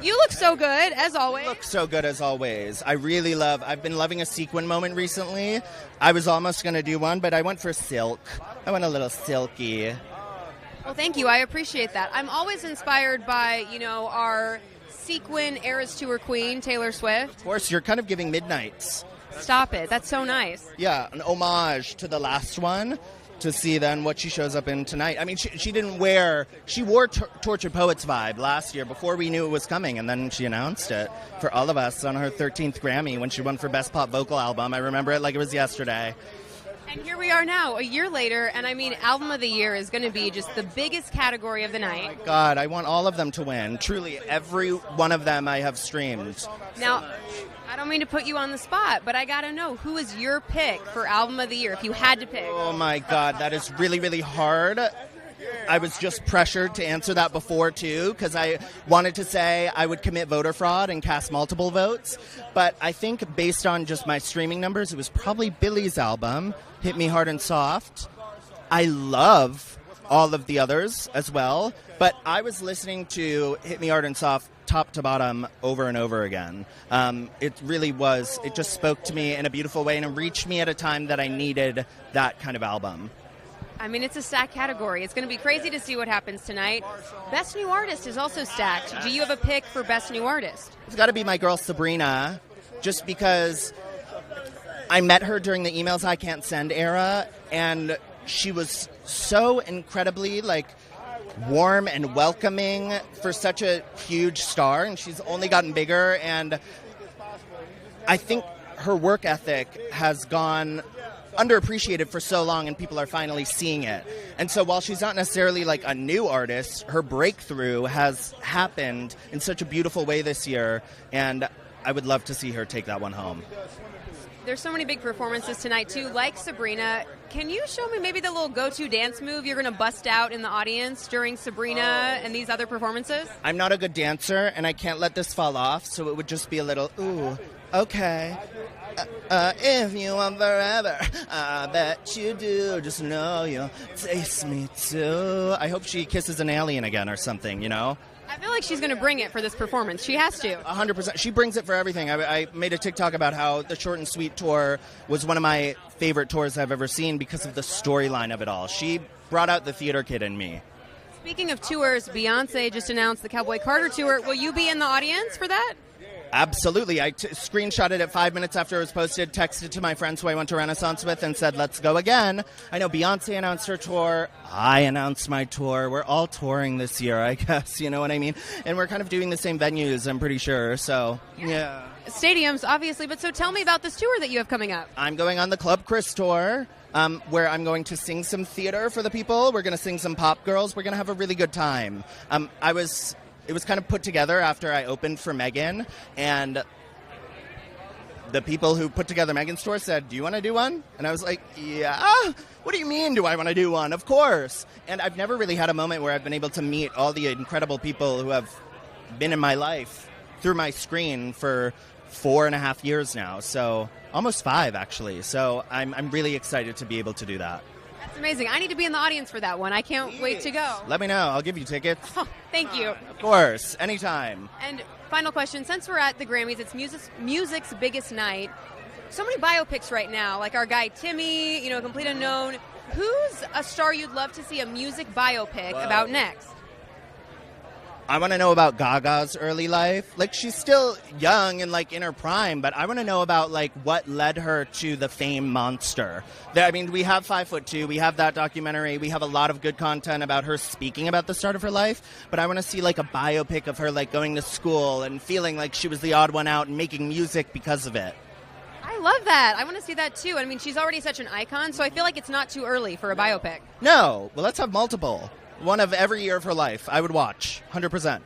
You look so good, as always. Look so good as always. I've been loving a sequin moment recently. I was almost going to do one, but I went for silk. I went a little silky. Well, thank you. I appreciate that. I'm always inspired by, our sequin Eras Tour queen, Taylor Swift. Of course, you're kind of giving Midnights. Stop it. That's so nice. Yeah, an homage to the last one to see then what she shows up in tonight. I mean, she wore Tortured Poets vibe last year before we knew it was coming, and then she announced it for all of us on her 13th Grammy when she won for Best Pop Vocal Album. I remember it like it was yesterday. And here we are now, a year later, and I mean, Album of the Year is going to be just the biggest category of the night. Oh my God, I want all of them to win. Truly, every one of them I have streamed. Now, I don't mean to put you on the spot, but I got to know, who is your pick for Album of the Year, if you had to pick? Oh my God, that is really, really hard. I was just pressured to answer that before, too, because I wanted to say I would commit voter fraud and cast multiple votes. But I think based on just my streaming numbers, it was probably Billie's album, Hit Me Hard and Soft. I love all of the others as well, but I was listening to Hit Me Hard and Soft top to bottom over and over again. It just spoke to me in a beautiful way, and it reached me at a time that I needed that kind of album. I mean, it's a stacked category. It's going to be crazy to see what happens tonight. Best New Artist is also stacked. Do you have a pick for Best New Artist? It's got to be my girl Sabrina, just because I met her during the Emails I Can't Send era, and she was so incredibly, warm and welcoming for such a huge star, and she's only gotten bigger, and I think her work ethic has gone underappreciated for so long, and people are finally seeing it. And so while she's not necessarily a new artist, her breakthrough has happened in such a beautiful way this year, and I would love to see her take that one home. There's so many big performances tonight, too, like Sabrina. Can you show me maybe the little go-to dance move you're going to bust out in the audience during Sabrina and these other performances? I'm not a good dancer, and I can't let this fall off, so it would just be a little, ooh, okay. If you want forever, I bet you do. Just know you'll taste me too. I hope she kisses an alien again or something, I feel like she's going to bring it for this performance. She has to. 100%. She brings it for everything. I made a TikTok about how the Short and Sweet tour was one of my favorite tours I've ever seen because of the storyline of it all. She brought out the theater kid in me. Speaking of tours, Beyonce just announced the Cowboy Carter tour. Will you be in the audience for that? Absolutely. I screenshotted it 5 minutes after it was posted, texted to my friends who I went to Renaissance with, and said, let's go again. I know Beyonce announced her tour. I announced my tour. We're all touring this year, I guess. You know what I mean? And we're kind of doing the same venues, I'm pretty sure. So, yeah. Stadiums, obviously. But so tell me about this tour that you have coming up. I'm going on the Club Chris tour, where I'm going to sing some theater for the people. We're going to sing some pop girls. We're going to have a really good time. It was kind of put together after I opened for Megan, and the people who put together Megan's tour said, do you want to do one? And I was like, yeah. What do you mean, do I want to do one? Of course. And I've never really had a moment where I've been able to meet all the incredible people who have been in my life through my screen for 4.5 years now. So almost 5, actually. So I'm really excited to be able to do that. That's amazing. I need to be in the audience for that one. I can't wait to go. Let me know. I'll give you tickets. Oh, thank you. Of course. Anytime. And final question. Since we're at the Grammys, it's music's biggest night. So many biopics right now, like our guy Timmy, Complete Unknown. Who's a star you'd love to see a music biopic about next? I want to know about Gaga's early life. She's still young and, in her prime, but I want to know about, what led her to the fame monster. I mean, we have 5'2", we have that documentary, we have a lot of good content about her speaking about the start of her life, but I want to see, a biopic of her, going to school and feeling like she was the odd one out and making music because of it. I love that. I want to see that, too. I mean, she's already such an icon, so I feel like it's not too early for a biopic. No. Well, let's have multiple. One of every year of her life. I would watch. 100%.